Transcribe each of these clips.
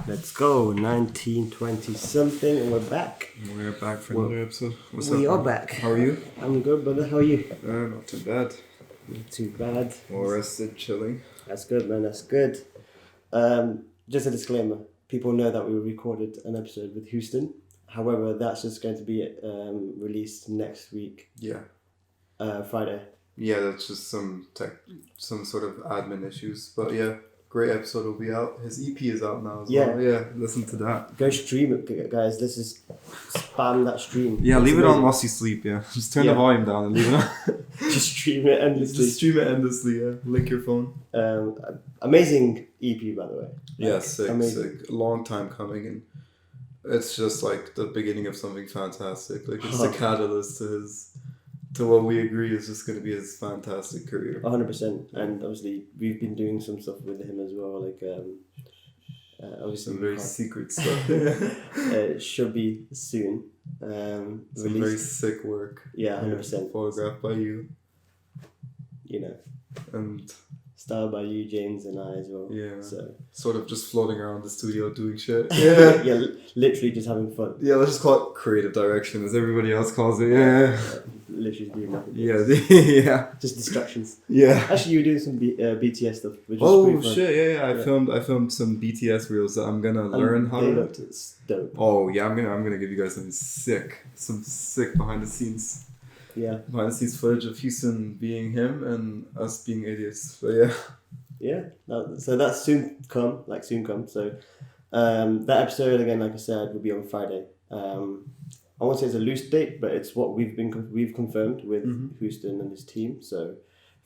Let's go, 1920 something, and we're back. We're back for another episode. What's We up, are man? back. How are you? I'm good, brother. How are you? Not too bad. Not too bad. Well rested, chilling. That's good, man. That's good. Just a disclaimer. People know that we recorded an episode with Houston. However, that's just going to be released next week. Yeah. Friday. Yeah, that's just some sort of admin issues. But yeah, great episode will be out. His EP is out now as well. Yeah, listen to that. Go stream it, guys. Let's just spam that stream. Yeah, it's leave amazing. it on whilst you sleep, yeah. Just turn the volume down and leave it on. Just stream it endlessly. Just stream it endlessly, yeah. Lick your phone. Amazing EP, by the way. Yeah, sick, amazing. sick. A long time coming, and it's just like the beginning of something fantastic. Like it's the catalyst to what we agree is just going to be his fantastic career. 100%. And obviously, we've been doing some stuff with him as well. Like, obviously, Some very secret stuff. it should be soon. Some Released. very sick work. Yeah, 100%. Photographed by you. You know, And styled by you, James, and I as well. yeah, So sort of just floating around the studio doing shit. yeah, literally just having fun. Yeah, let's just call it creative direction as everybody else calls it. Yeah. Literally doing nothing. Yeah, yeah. Just distractions. Yeah. Actually, you were doing some BTS stuff, which is Oh pretty fun. shit! Yeah. I filmed some BTS reels that I'm gonna learn how They to. looked dope. Oh yeah, I'm gonna give you guys some sick behind the scenes footage of Houston being him and us being idiots. But yeah. Yeah, so that's soon come. So that episode, again, like I said, will be on Friday. I won't say it's a loose date, but it's what we've confirmed with Houston and his team. So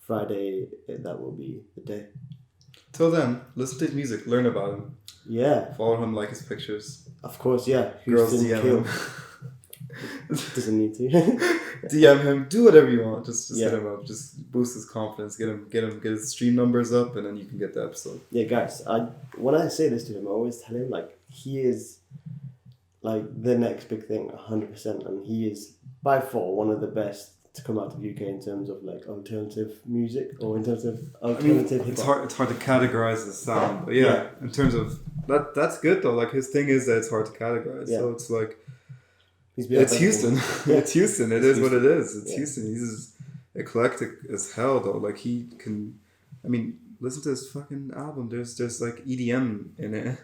Friday, that will be the day. Till then, listen to his music, learn about him, Yeah, follow him, like his pictures. of course, yeah. Girls Houston DM kill. him. Doesn't need to. DM him, do whatever you want. Just Yeah. hit him up. Just boost his confidence. Get his stream numbers up, and then you can get the episode. Yeah, guys. When I say this to him, I always tell him like he is like the next big thing, 100%, and he is by far one of the best to come out of UK in terms of like alternative music or in terms of alternative hip It's hop. hard to categorize the sound, but yeah, in terms of that's good though. Like his thing is that it's hard to categorize. Yeah. So it's like He's been it's Houston. Yeah. It's Houston. It is what it is. It's Yeah. Houston. He's eclectic as hell though. Like he can. I mean, listen to his fucking album. There's like EDM in it.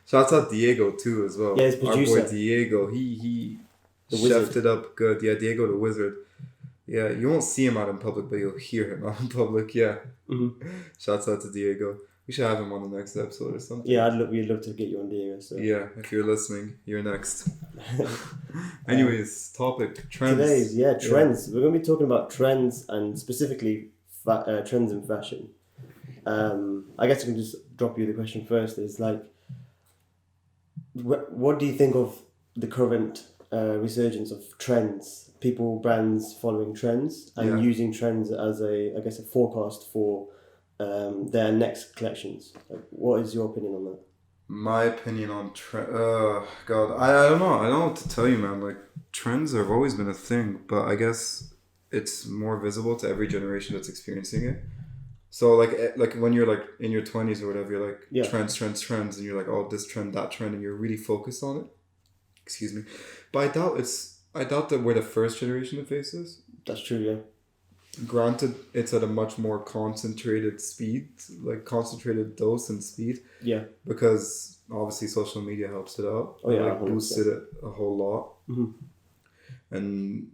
Shouts out Diego too as well. Yeah, his producer. Our boy Diego. He The chefed Wizard. it up good. Yeah, Diego the Wizard. Yeah, you won't see him out in public, but you'll hear him out in public. Yeah. Mm-hmm. Shouts out to Diego. We should have him on the next episode or something. Yeah, we'd love to get you on Diego. So Yeah, if you're listening, you're next. Anyways, topic trends. today's trends. We're gonna be talking about trends and specifically trends in fashion. I guess I can just drop you the question first. Is like, what do you think of the current resurgence of trends? People, brands following trends and using trends as a forecast for their next collections. Like, what is your opinion on that? My opinion on trend. God, I don't know. I don't know what to tell you, man. Like trends have always been a thing, but I guess it's more visible to every generation that's experiencing it. So like when you're like in your 20s or whatever, you're like trends, and you're like, oh, this trend, that trend, and you're really focused on it. Excuse me, but I doubt that we're the first generation to face this. That's true, yeah. Granted, it's at a much more concentrated speed, like concentrated dose and speed. Yeah. Because obviously social media helps it out. Oh yeah, like boosted it a whole lot. Mm-hmm. And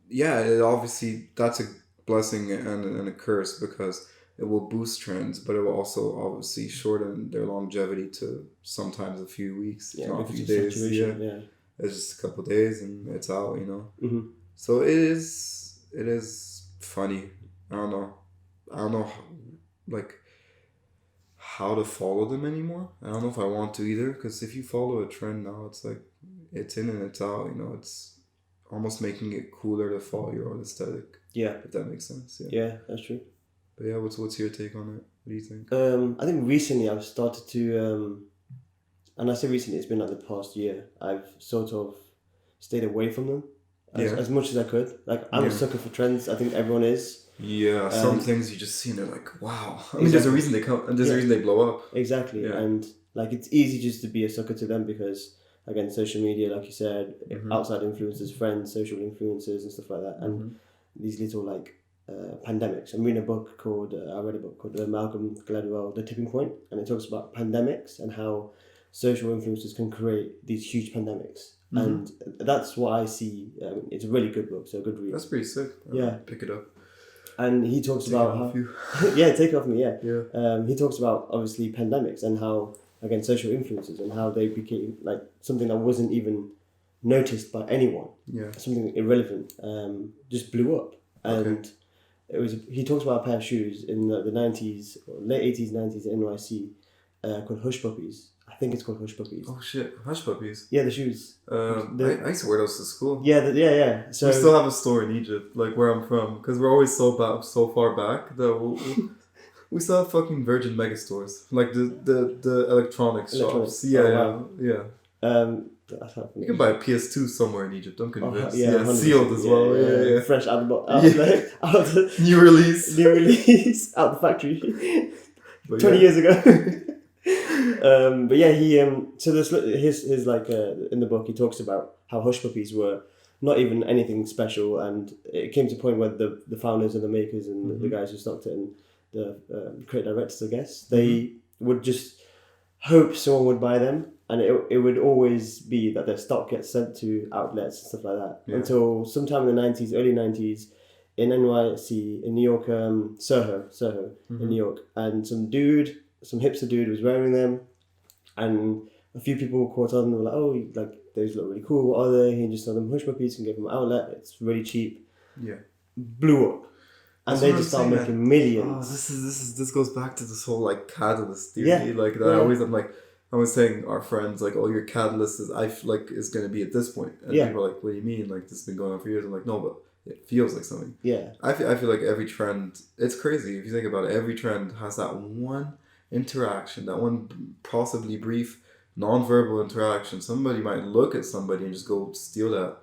yeah, it obviously that's a blessing and a curse because it will boost trends, but it will also obviously shorten their longevity to sometimes a few weeks, if not a few days. Yeah. It's just a couple of days and it's out, you know. Mm-hmm. So it is funny. I don't know like how to follow them anymore. I don't know if I want to either, because if you follow a trend now, it's like it's in and it's out, you know. It's almost making it cooler to follow your own aesthetic. Yeah. If that makes sense. Yeah, that's true. But yeah, what's your take on it? What do you think? I think recently I've started to and I say recently, it's been like the past year, I've sort of stayed away from them as much as I could. Like, I'm a sucker for trends. I think everyone is. Yeah, some things you just see and they're like, wow. I mean, there's a reason they come, and there's a reason they blow up. Exactly. Yeah. And Like, it's easy just to be a sucker to them because, again, social media, like you said, outside influencers, friends, social influencers and stuff like that. And these little, like, pandemics. I'm reading a book called, I read a book called Malcolm Gladwell, The Tipping Point, and it talks about pandemics and how social influencers can create these huge pandemics. And that's what I see. It's a really good book, so a good read. That's pretty sick. Yeah. Pick it up. And he talks about how... yeah, take it off me, yeah. He talks about, obviously, pandemics and how, again, social influences and how they became, like, something that wasn't even noticed by anyone. Yeah. Something irrelevant. Just blew up. And he talks about a pair of shoes in the 90s, or late 80s, 90s at NYC called Hush Puppies. I think it's called Hush Puppies. Oh shit, Hush Puppies. Yeah, the shoes. I used to wear those to school. Yeah, yeah. So we still have a store in Egypt, like where I'm from, because we're always so far back that we still have fucking Virgin Mega stores, like the electronics shops. Yeah. That's how you can buy a PS2 somewhere in Egypt. I'm convinced. Yeah, 100%. sealed as well. Yeah. Fresh out the new release out the factory. But 20 years ago. But yeah, he so there's his like in the book he talks about how Hush Puppies were not even anything special, and it came to a point where the founders and the makers and the guys who stocked it and the creative directors, I guess, they would just hope someone would buy them, and it would always be that their stock gets sent to outlets and stuff like that until sometime in the 90s, early 90s, in NYC, in New York, Soho in New York, and some hipster dude was wearing them, and a few people caught on and were like, oh, like, those look really cool, what are they? He just sold them Hush Puppies and gave them an outlet, it's really cheap. Yeah. Blew up. And they just started making millions. Oh, this goes back to this whole, like, catalyst theory. Yeah. Like, that I was saying our friends, like, oh, your catalyst is going to be at this point. And people are like, what do you mean? Like, this has been going on for years. I'm like, no, but it feels like something. Yeah. I feel like every trend, it's crazy. If you think about it, every trend has that one interaction, that one possibly brief non-verbal interaction. Somebody might look at somebody and just go steal that.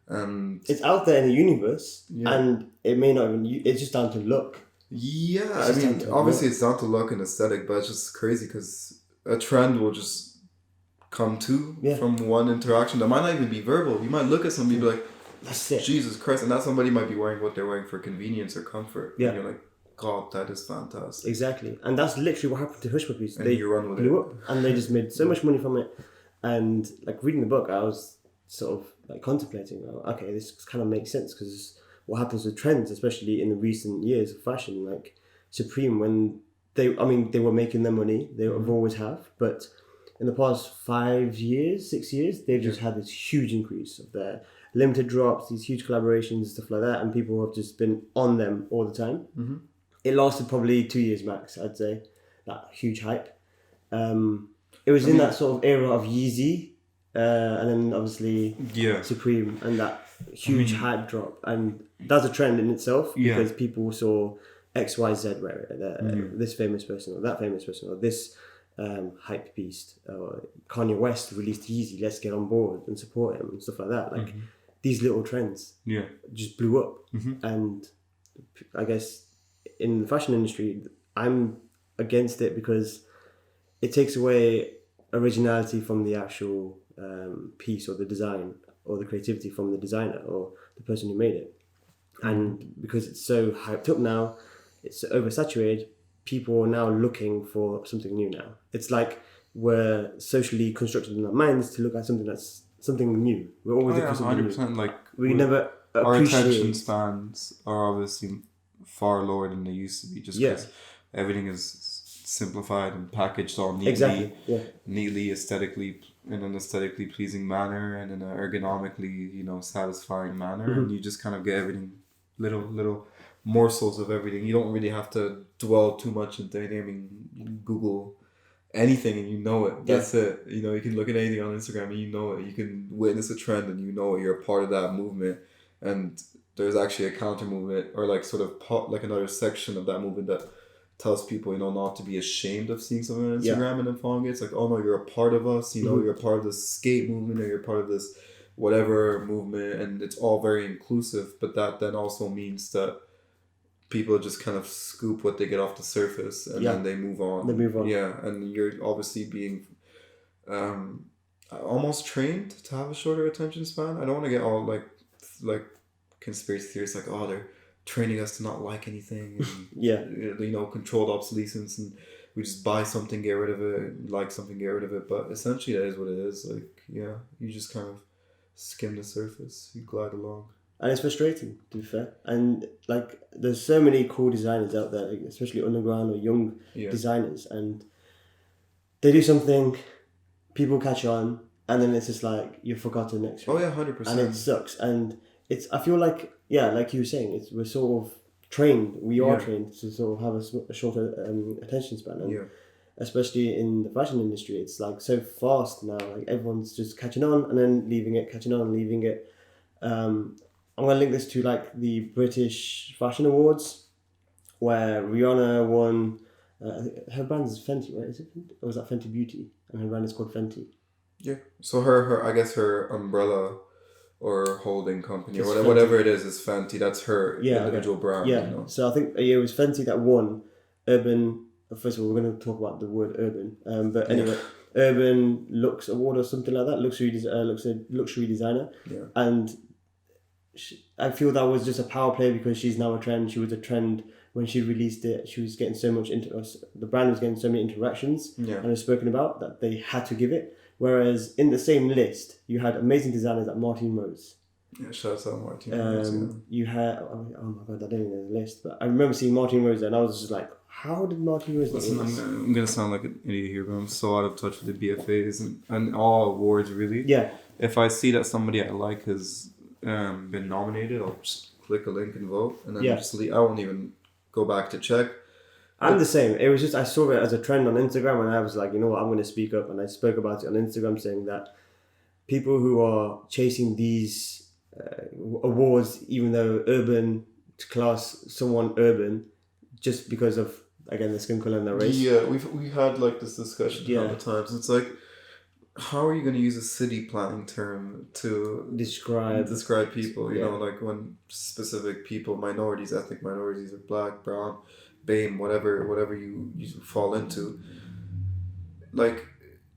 And it's out there in the universe, and it may not even, it's just down to look. Yeah, I mean, obviously it's down to look and aesthetic, but it's just crazy because a trend will just come from one interaction that might not even be verbal. You might look at somebody and be like, that's it. Jesus Christ. And that somebody might be wearing what they're wearing for convenience or comfort. Yeah. And you're like, God, that is fantastic. Exactly. And that's literally what happened to Hush Puppies. And they you run with blew it. up, and they just made so much money from it. And, like, reading the book, I was sort of, like, contemplating, okay, this kind of makes sense, because what happens with trends, especially in the recent years of fashion, like Supreme, when they were making their money, they always have, but in the past 6 years, they've just had this huge increase of their limited drops, these huge collaborations, stuff like that, and people have just been on them all the time. Mm-hmm. It lasted probably 2 years max, I'd say, that huge hype. It was in that sort of era of Yeezy, and then obviously Supreme, and that huge hype drop. And that's a trend in itself, because people saw XYZ wear it, this famous person or that famous person, or this hype beast, or Kanye West released Yeezy, let's get on board and support him and stuff like that. Like these little trends just blew up. And I guess in the fashion industry, I'm against it because it takes away originality from the actual piece or the design or the creativity from the designer or the person who made it. And because it's so hyped up now, it's oversaturated, people are now looking for something new now. It's like we're socially constructed in our minds to look at something that's something new. We're always looking for something 100%, new. like we never our appreciate. attention spans are obviously far lower than they used to be, just because everything is simplified and packaged all neatly, neatly aesthetically, in an aesthetically pleasing manner and in an ergonomically, satisfying manner, and you just kind of get everything, little morsels of everything. You don't really have to dwell too much into anything. I mean, Google anything and you know it. That's it. You can look at anything on Instagram and you know it. You can witness a trend and you know it. You're a part of that movement, and there's actually a counter movement or like sort of like another section of that movement that tells people, not to be ashamed of seeing something on Instagram and then following it. It's like, oh no, you're a part of us, you're a part of this skate movement, or you're part of this whatever movement, and it's all very inclusive. But that then also means that people just kind of scoop what they get off the surface and then they move on. Yeah, and you're obviously being almost trained to have a shorter attention span. I don't want to get all like conspiracy theories like, oh, they're training us to not like anything and controlled obsolescence, and we just buy something, get rid of it, like something, get rid of it. But essentially that is what it is. Like, yeah, you just kind of skim the surface, you glide along. And it's frustrating, to be fair. And like, there's so many cool designers out there, like, especially underground or young designers, and they do something, people catch on, and then it's just like you're forgotten next week. Oh yeah, 100%. And it sucks. And I feel like, like you were saying, we're sort of trained. We are trained to sort of have a shorter attention span, and especially in the fashion industry, it's like so fast now. Like, everyone's just catching on and then leaving it, catching on and leaving it. I'm gonna link this to like the British Fashion Awards, where Rihanna won. Her brand is Fenty, right? Is it Fenty? Or was that Fenty Beauty? And her brand is called Fenty. Yeah. So her I guess her umbrella or holding company or whatever it is Fenty. That's her individual brand. Yeah. You know? So I think it was Fenty that won Urban. First of all, we're going to talk about the word urban. But anyway, Urban Looks Award or something like that. Luxury designer. Yeah. And I feel that was just a power play because she's now a trend. She was a trend when she released it. She was getting so much the brand was getting so many interactions and was spoken about that they had to give it. Whereas in the same list, you had amazing designers like Martin Rose. Yeah, shout out Martin Rose. You had oh my god, I don't even know the list, but I remember seeing Martin Rose there, and I was just like, how did Martin Rose? Listen, I'm gonna sound like an idiot here, but I'm so out of touch with the BFAs and all awards really. Yeah. If I see that somebody I like has been nominated, I'll just click a link and vote, and then just leave. I won't even go back to check. I'm the same. It was just, I saw it as a trend on Instagram, and I was like, you know what, I'm going to speak up. And I spoke about it on Instagram, saying that people who are chasing these awards, even though urban, to class someone urban, just because of, again, the skin color and the race. Yeah, we had like this discussion a couple of times. It's like, how are you going to use a city planning term to describe people? You know, like when specific people, minorities, ethnic minorities, or black, brown, BAME, whatever you fall into, like,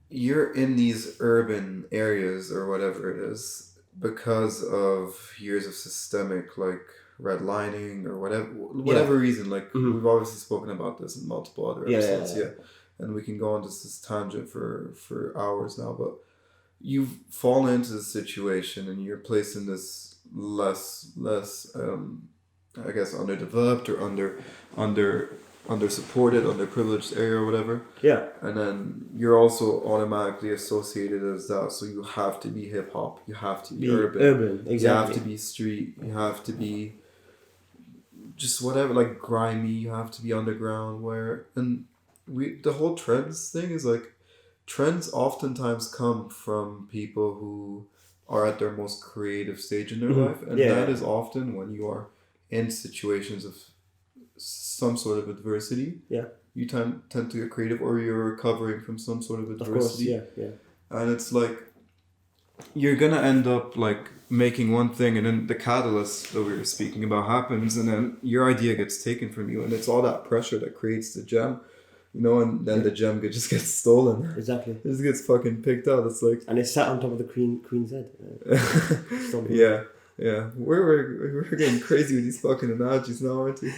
you're in these urban areas or whatever it is because of years of systemic like redlining or whatever reason. Like we've obviously spoken about this in multiple other episodes, and we can go on this tangent for hours now. But you've fallen into this situation and you're placed in this less I guess underdeveloped or under supported, underprivileged area or whatever. Yeah. And then you're also automatically associated as that. So you have to be hip hop. You have to be urban. Exactly. You have to be street. You have to be just whatever, like grimy. You have to be underground. The whole trends thing is like, trends oftentimes come from people who are at their most creative stage in their life. And that is often when you are in situations of some sort of adversity. Yeah. You tend to get creative, or you're recovering from some sort of adversity. Of course, yeah. And it's like, you're gonna end up like making one thing, and then the catalyst that we were speaking about happens, and then your idea gets taken from you, and it's all that pressure that creates the gem. You know, and then the gem just gets stolen. Exactly. It just gets fucking picked out. It's like, and it's sat on top of the queen's head. Yeah, we're getting crazy with these fucking analogies now, aren't we?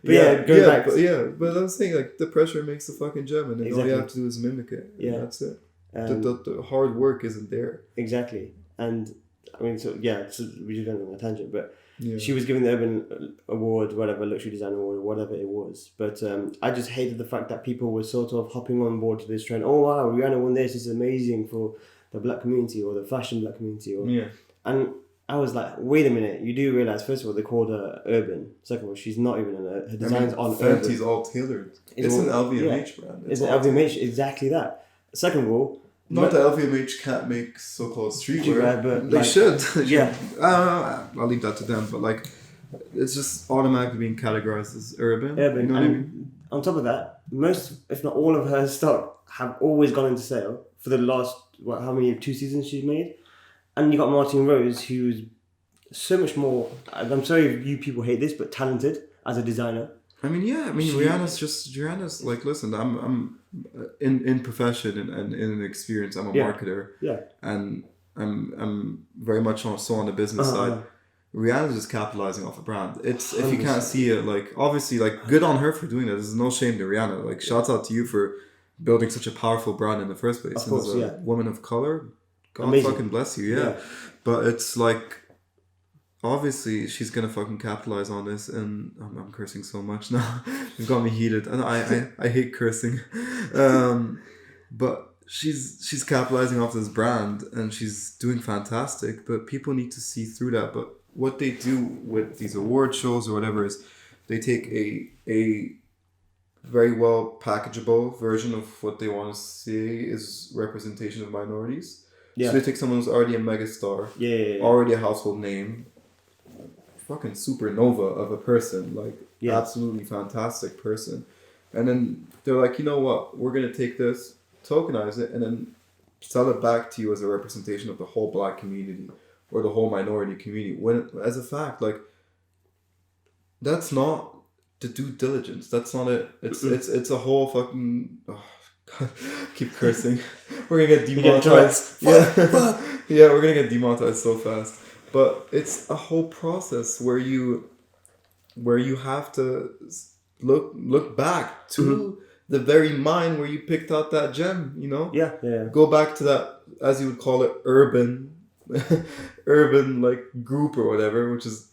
But I'm saying, like, the pressure makes the fucking gem, and then all you have to do is mimic it. And that's it. The hard work isn't there. Exactly. And I mean, we just went on a tangent, but she was given the Urban Award, whatever, Luxury Design Award, whatever it was. But I just hated the fact that people were sort of hopping on board to this trend. Oh wow, Rihanna won this. This is amazing for the black community or the fashion black community. And I was like, wait a minute, you do realise, first of all, they called her urban. Second of all, she's not even her design's on urban. Fenty's all tailored. It's an LVMH brand. It's an LVMH, exactly that. Second of all, not that LVMH can't make so-called streetwear, but they should. I'll leave that to them, but like, it's just automatically being categorized as urban. You know what I mean? On top of that, most, if not all of her stock have always gone into sale for the last, how many, 2 seasons she's made? And you got Martin Rose, who's so much more. I'm sorry if you people hate this, but talented as a designer. I mean, yeah. I mean, Rihanna's like, listen, I'm in profession and in experience. I'm a marketer. Yeah. And I'm very much on the business side. Rihanna's just capitalizing off a brand. It's if you can't see it, like obviously, like good on her for doing that. There's no shame to Rihanna. Like shouts out to you for building such a powerful brand in the first place. Of course, and as a woman of color, God fucking bless you. Yeah. But it's like, obviously she's gonna fucking capitalize on this, and I'm cursing so much now. You've got me heated, and I hate cursing. But she's capitalizing off this brand, and she's doing fantastic. But people need to see through that. But what they do with these award shows or whatever is they take a very well packageable version of what they want to say is representation of minorities. So they take someone who's already a megastar, already a household name, fucking supernova of a person, like absolutely fantastic person. And then they're like, you know what, we're going to take this, tokenize it, and then sell it back to you as a representation of the whole black community or the whole minority community. When, as a fact, like, that's not the due diligence. That's not it. It's a whole fucking... Oh, God, keep cursing. We're going to get demonetized. Yeah, we're going to get demonetized so fast. But it's a whole process where you have to look back to the very mine where you picked out that gem, you know? Yeah. Go back to that, as you would call it, urban like group or whatever, which is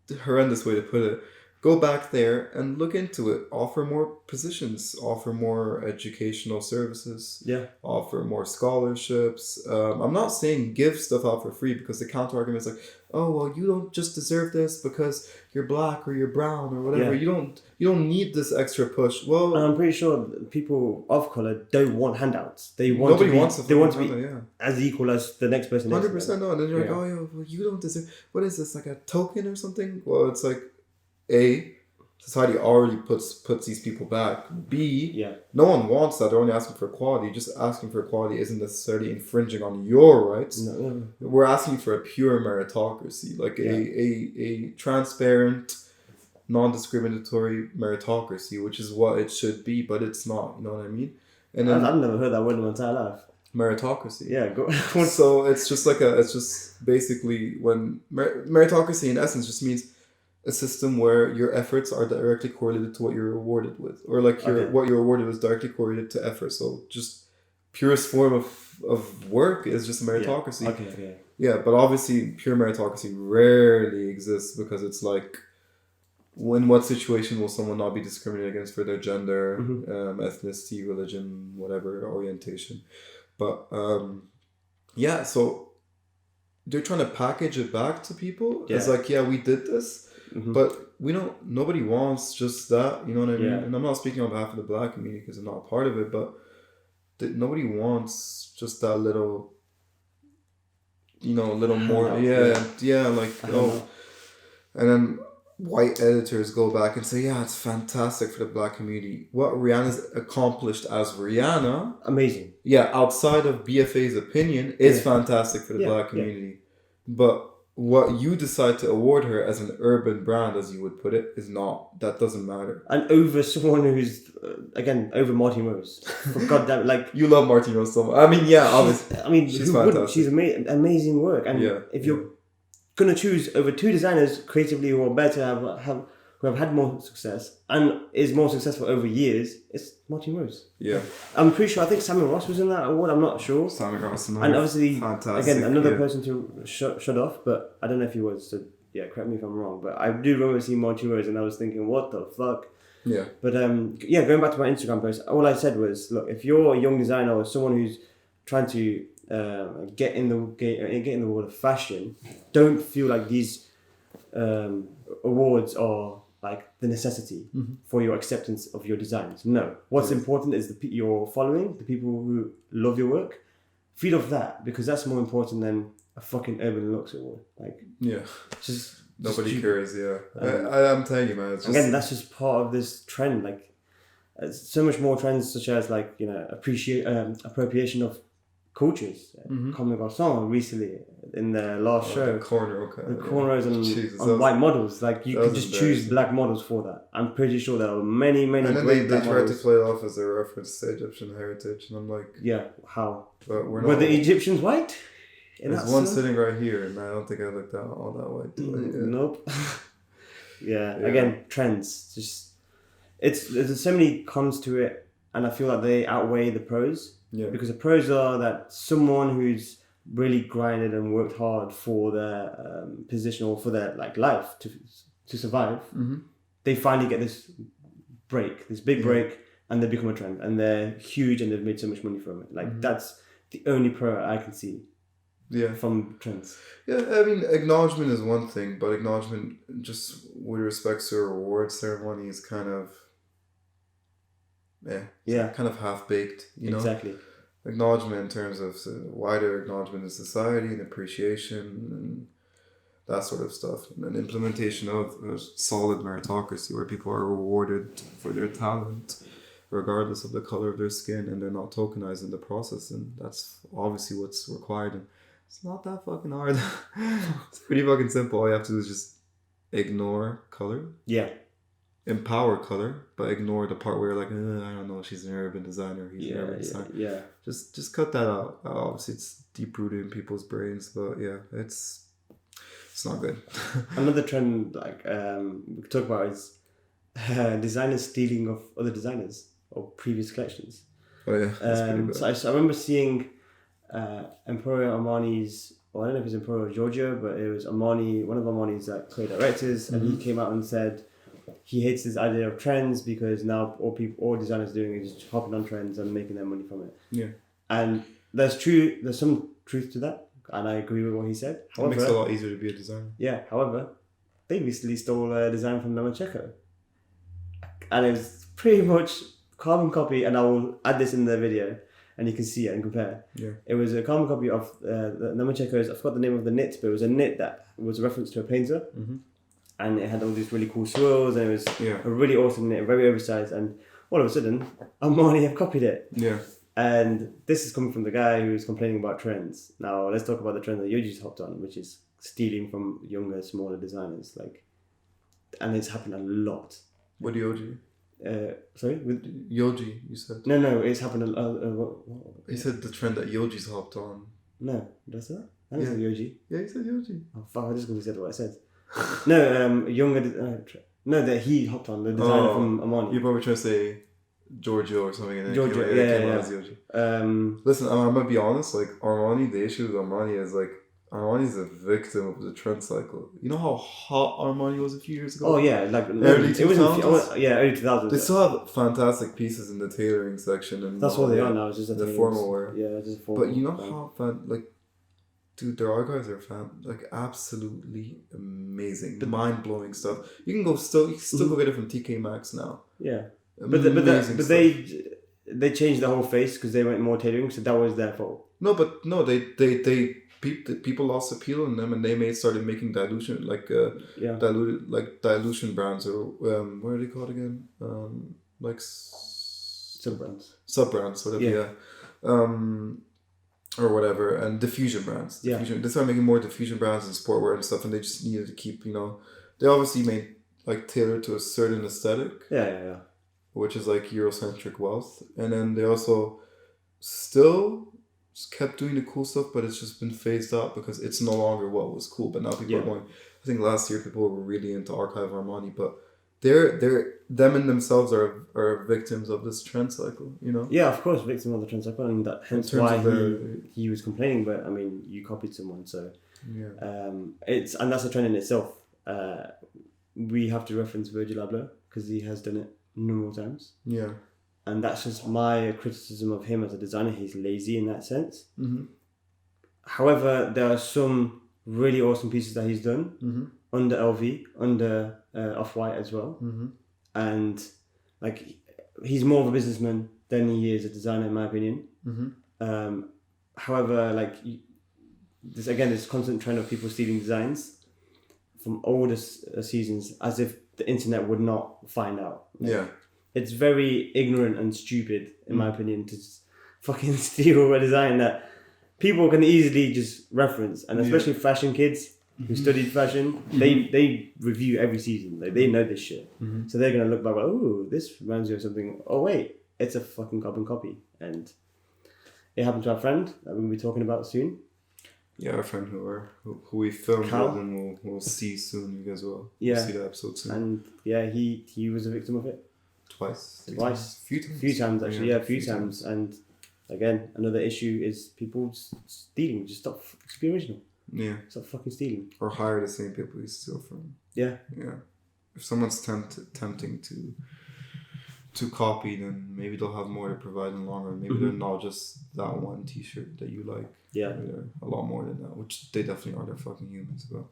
a horrendous way to put it. Go back there and look into it. Offer more positions. Offer more educational services. Offer more scholarships. I'm not saying give stuff out for free, because the counter argument is like, oh well, you don't just deserve this because you're black or you're brown or whatever. You don't need this extra push. Well, and I'm pretty sure people of color don't want handouts. Nobody wants to be as equal as the next person. 100% no. And then you're like, oh yeah, well, you don't deserve. What is this, like a token or something? Well, it's like, A, society already puts these people back. B, no one wants that. They're only asking for equality. Just asking for equality isn't necessarily infringing on your rights. No. We're asking for a pure meritocracy, like a transparent, non-discriminatory meritocracy, which is what it should be, but it's not. You know what I mean? And then, I've never heard that word in my entire life. Meritocracy. Yeah, go. So it's just basically when meritocracy in essence just means a system where your efforts are directly correlated to what you're rewarded with, or like what you're awarded is directly correlated to effort. So just purest form of work is just meritocracy. Yeah, but obviously pure meritocracy rarely exists, because it's like, in what situation will someone not be discriminated against for their gender, ethnicity, religion, whatever, orientation? But so they're trying to package it back to people. It's like, we did this. But nobody wants just that, you know what I mean? And I'm not speaking on behalf of the black community because I'm not a part of it, but nobody wants just that little, more, and then white editors go back and say, it's fantastic for the black community. What Rihanna's accomplished as Rihanna, amazing. Outside of BFA's opinion, is fantastic for the black community. But what you decide to award her as an urban brand, as you would put it, is not. That doesn't matter. And over someone who's, over Martin Rose. For goddamn, like... You love Martin Rose so much. I mean, obviously. I mean, she's fantastic. She's amazing work. And if you're going to choose over two designers creatively who are better, who have had more success and is more successful over years, it's Martin Rose. Yeah. I'm pretty sure, I think Simon Ross was in that award, I'm not sure. Simon Ross. And obviously, again, another person to shut off, but I don't know if he was, so correct me if I'm wrong, but I do remember seeing Martin Rose and I was thinking, what the fuck? Yeah. But going back to my Instagram post, all I said was, look, if you're a young designer or someone who's trying to get in the world of fashion, don't feel like these awards are like the necessity for your acceptance of your designs. No. What's important is your following, the people who love your work. Feed off that, because that's more important than a fucking Urban Looks award. Like, nobody cares. I'm telling you, man. It's just... Again, that's just part of this trend. Like, so much more trends, such as appreciation of cultures. Comme des Garçons recently in the last show. The cornrows Jesus, on white models. Like you could just choose embarrassing. black models for that. I'm pretty sure there were many And then great they black tried to models. play it off as a reference to Egyptian heritage, and I'm like, Yeah, how? but Were the Egyptians white? There's one sitting right here, and I don't think I looked all that white. Nope. yeah, again, trends. Just there's so many cons to it, and I feel like they outweigh the pros. Yeah. Because the pros are that someone who's really grinded and worked hard for their position or for their life to survive, they finally get this big break, and they become a trend, and they're huge, and they've made so much money from it. Like that's the only pro I can see. Yeah. From trends. Yeah, I mean, acknowledgement is one thing, but acknowledgement just with respect to a reward ceremony is kind of, kind of half-baked, you know? Exactly. Acknowledgement in terms of wider acknowledgement in society and appreciation and that sort of stuff. And an implementation of a solid meritocracy where people are rewarded for their talent regardless of the color of their skin, and they're not tokenized in the process, and that's obviously what's required. And it's not that fucking hard. It's pretty fucking simple. All you have to do is just ignore color. Yeah. Empower color, but ignore the part where you're like, I don't know, she's an urban designer, he's an urban designer. Yeah. Just cut that out. Obviously, it's deep rooted in people's brains, but yeah, it's not good. Another trend we could talk about is designers stealing of other designers or previous collections. Oh yeah, that's pretty bad. So I remember seeing Emporio Armani's, or I don't know if it's Emporio Giorgio, but it was Armani, one of Armani's co-directors, and he came out and said he hates this idea of trends because now all designers are doing is just hopping on trends and making their money from it. Yeah. And there's some truth to that, and I agree with what he said. However, it makes it a lot easier to be a designer. Yeah, however, they recently stole a design from Namacheco. And it was pretty much carbon copy, and I will add this in the video, and you can see it and compare. Yeah. It was a carbon copy of the Namacheco's, I forgot the name of the knit, but it was a knit that was a reference to a painter. And it had all these really cool swirls, and it was a really awesome knit, very oversized, and all of a sudden, Armani have copied it. Yeah. And this is coming from the guy who's complaining about trends. Now, let's talk about the trend that Yoji's hopped on, which is stealing from younger, smaller designers. And it's happened a lot. What Yoji? Sorry? With Yoji, you said? No, it's happened a lot. He said the trend that Yoji's hopped on. No, does that? I didn't say Yoji. Yeah, he said Yoji. Oh, fuck, I just said what I said. No, younger... no, that he hopped on, the designer from Armani. You probably trying to say Giorgio or something, and then Giorgio, it came out as Yoji. Listen, I'm gonna be honest, Armani, the issue with Armani is Armani's a victim of the trend cycle. You know how hot Armani was a few years ago? Oh yeah, early 2000s? Early 2000s. They still have fantastic pieces in the tailoring section, and that's what they are now. It's just the formal wear. Yeah, just formal. But you know how dude, their archives are absolutely amazing, mind blowing stuff. You can still go get it from TK Maxx now. Yeah, but they changed the whole face because they went more tailoring, so that was their fault. People lost appeal in them, and they started making dilution dilution brands, or what are they called again? Sub brands, whatever. Yeah. Or whatever, and diffusion brands. They started making more diffusion brands and sportwear and stuff, and they just needed to keep, they obviously made tailored to a certain aesthetic. Yeah. Which is Eurocentric wealth, and then they also still just kept doing the cool stuff, but it's just been phased out because it's no longer what was cool. But now people are going. I think last year people were really into Archive Armani, but them in themselves are victims of this trend cycle, Yeah, of course, victim of the trend cycle, and hence why he was complaining. But I mean, you copied someone, so and that's a trend in itself. We have to reference Virgil Abloh because he has done it numerous times. Yeah, and that's just my criticism of him as a designer. He's lazy in that sense. However, there are some really awesome pieces that he's done under LV, under Off-White as well. And he's more of a businessman than he is a designer, in my opinion. However, this constant trend of people stealing designs from older seasons, as if the internet would not find out. It's very ignorant and stupid, in my opinion, to fucking steal a design that people can easily just reference, and especially fashion kids who studied fashion, they review every season. Like, they know this shit, so they're gonna look back like, oh, this reminds me of something. Oh wait, it's a fucking carbon copy, and it happened to our friend that we're gonna be talking about soon. Yeah, our friend who we filmed Cal. with, and we'll see soon. You guys will. Yeah. We'll see the episode soon. And yeah, he was a victim of it. Twice. Few times actually. Yeah, a few times. And again, another issue is people stealing. Just stop. Just be original. Yeah. Stop fucking stealing. Or hire the same people you steal from. Yeah. Yeah. If someone's tempting to copy, then maybe they'll have more to provide in the long run. Maybe they're not just that one T-shirt that you like. Yeah. Maybe they're a lot more than that, which they definitely are. They're fucking humans, but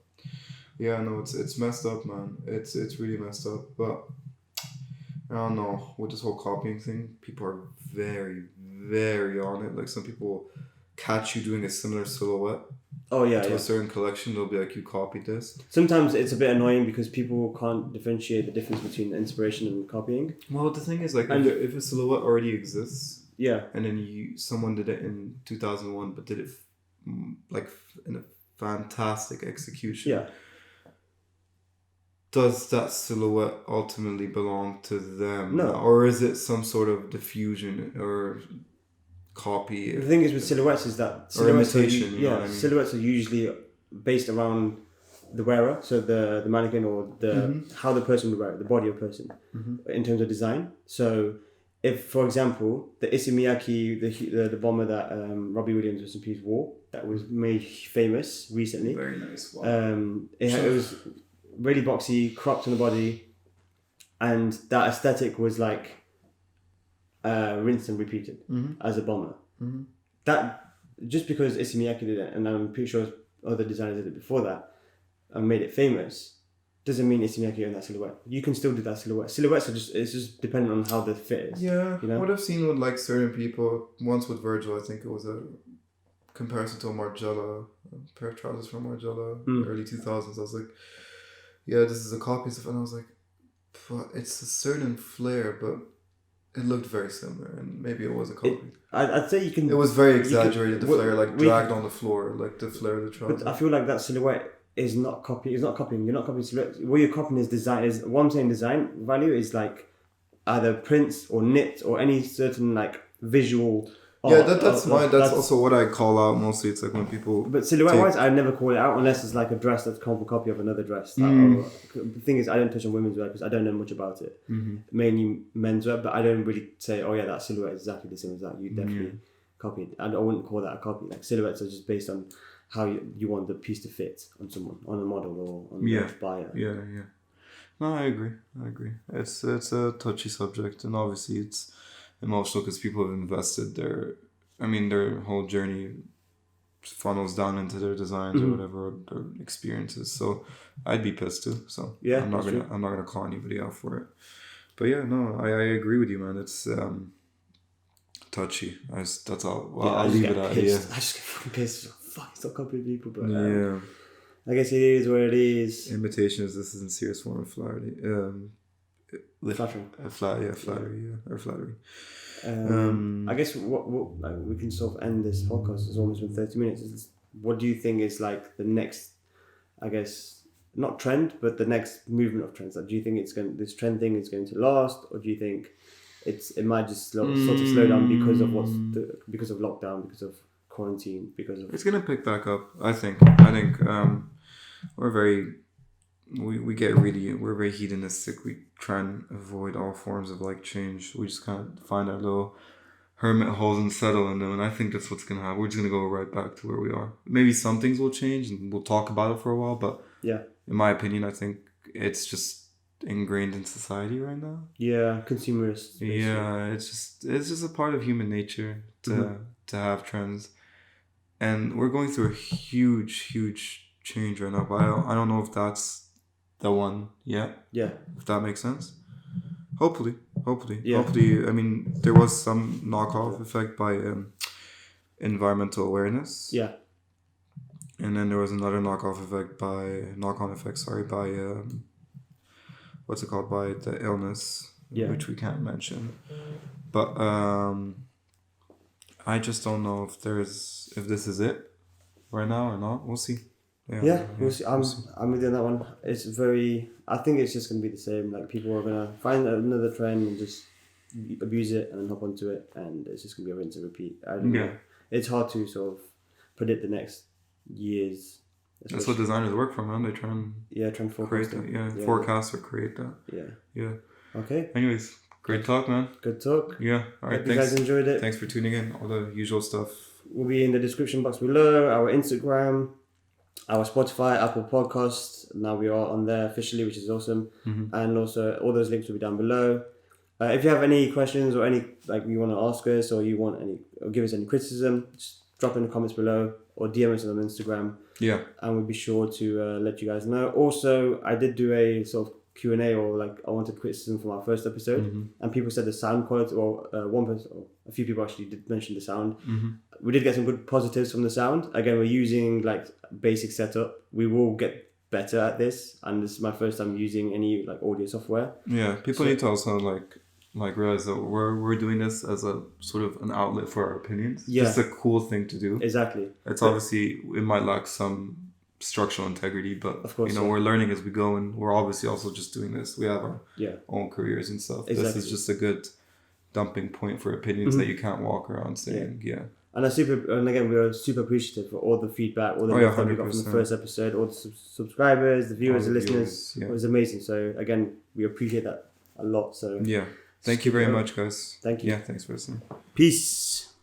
yeah, no, it's messed up, man. It's really messed up, but I don't know, with this whole copying thing, people are very, very on it. Like, some people catch you doing a similar silhouette to a certain collection. They'll be like, you copied this. Sometimes it's a bit annoying because people can't differentiate the difference between inspiration and copying. Well, the thing is, like, if a silhouette already exists, and then someone did it in 2001 but did it like in a fantastic execution, does that silhouette ultimately belong to them? No. Or is it some sort of diffusion or copy? The thing is with silhouettes is that silhouettes are usually based around the wearer, so the mannequin or how the person would wear it, the body of the person, in terms of design. So if, for example, the Issey Miyake, the bomber that Robbie Williams, rest in peace, wore, that was made famous recently. Very nice. Wow. It was really boxy, cropped on the body, and that aesthetic was like rinsed and repeated as a bomber. That, just because Issey Miyake did it, and I'm pretty sure other designers did it before that and made it famous, doesn't mean Issey Miyake owned that silhouette. You can still do that silhouette. Silhouettes it's just dependent on how the fit is. Yeah, you know? What I've seen with like certain people, once with Virgil, I think it was a comparison to a Margiela, a pair of trousers from Margiela, early 2000s. I was like, yeah, this is a copy stuff, and I was like, but it's a certain flair, but it looked very similar, and maybe it was a copy. I'd say you can. It was very exaggerated. The flare, like dragged on the floor, like the flare of the trouser. But I feel like that silhouette is not copying. It's not copying. You're not copying silhouette. What you're copying is design. Is what I'm saying. Design value is like either prints or knit or any certain like visual. Yeah, that's also what I call out mostly. It's like when people. But silhouette wise, I never call it out unless it's like a dress that's a copy of another dress. The thing is, I don't touch on women's wear because I don't know much about it. Mainly men's wear, but I don't really say, oh yeah, that silhouette is exactly the same as that. You definitely copied. I wouldn't call that a copy. Like, silhouettes are just based on how you want the piece to fit on someone, on a model or on the buyer. Yeah. No, I agree. It's a touchy subject, and obviously it's emotional because people have invested their whole journey funnels down into their designs or whatever, their experiences. So I'd be pissed too. So I'm not gonna call anybody out for it. But yeah, no, I agree with you, man. It's touchy. That's all. Well, I'll leave it at. Yeah, I just get fucking pissed. Fuck, stop copying people. But I guess it is what it is. Imitation this isn't serious form of flattery. Flattery. I guess what like, we can sort of end this podcast. It's almost been 30 minutes. What do you think is like the next, I guess, not trend, but the next movement of trends? Like, do you think this trend thing is going to last, or do you think it might just sort of slow down because of because of lockdown, because of quarantine, because of... It's gonna pick back up. I think we're very hedonistic. We try and avoid all forms of like change. We just kind of find our little hermit holes and settle in them, and I think that's what's gonna happen. We're just gonna go right back to where we are. Maybe some things will change and we'll talk about it for a while, but in my opinion, I think it's just ingrained in society right now. Yeah, consumerist. Basically. Yeah, it's just a part of human nature to have trends, and we're going through a huge change right now. But I don't know if that's the one yet. Yeah. If that makes sense. Hopefully. Yeah. Hopefully, I mean, there was some knockoff effect by environmental awareness. Yeah. And then there was another knock-on effect by what's it called, by the illness, which we can't mention. But I just don't know if this is it right now or not. We'll see. Yeah, we'll see. I'm with you on that one. It's I think it's just gonna be the same. Like people are gonna find another trend and just abuse it and then hop onto it, and it's just gonna be a rinse and repeat. I don't know. It's hard to sort of predict the next years. That's what designers work for, man. They try and try and create that. Forecast or create that. Yeah. Okay. Anyways, great talk, man. Good talk. Yeah. All right. Hope you guys enjoyed it. Thanks for tuning in. All the usual stuff will be in the description box below. Our Instagram, our Spotify, Apple Podcasts. Now we are on there officially, which is awesome. And also all those links will be down below. If you have any questions or any you want to ask us or you want or give us any criticism, just drop in the comments below or DM us on Instagram. Yeah. And we'll be sure to let you guys know. Also, I did do a sort of Q&A or I wanted criticism from our first episode, and people said the sound quality, or one person, or a few people actually did mention the sound. We did get some good positives from the sound. Again, we're using basic setup. We will get better at this, and this is my first time using any audio software. Yeah, people need to also realize that we're doing this as a sort of an outlet for our opinions. Yeah, it's a cool thing to do. Exactly. It's obviously it might lack some structural integrity, but of course, we're learning as we go, and we're obviously also just doing this. We have our own careers and stuff. Exactly. This is just a good dumping point for opinions that you can't walk around saying. And again, we are super appreciative for all the feedback, all the love that we got from the first episode, all the subscribers, the viewers, the listeners. It was amazing. So again, we appreciate that a lot. So thank you very much, guys. Thank you. Yeah, thanks for listening. Peace.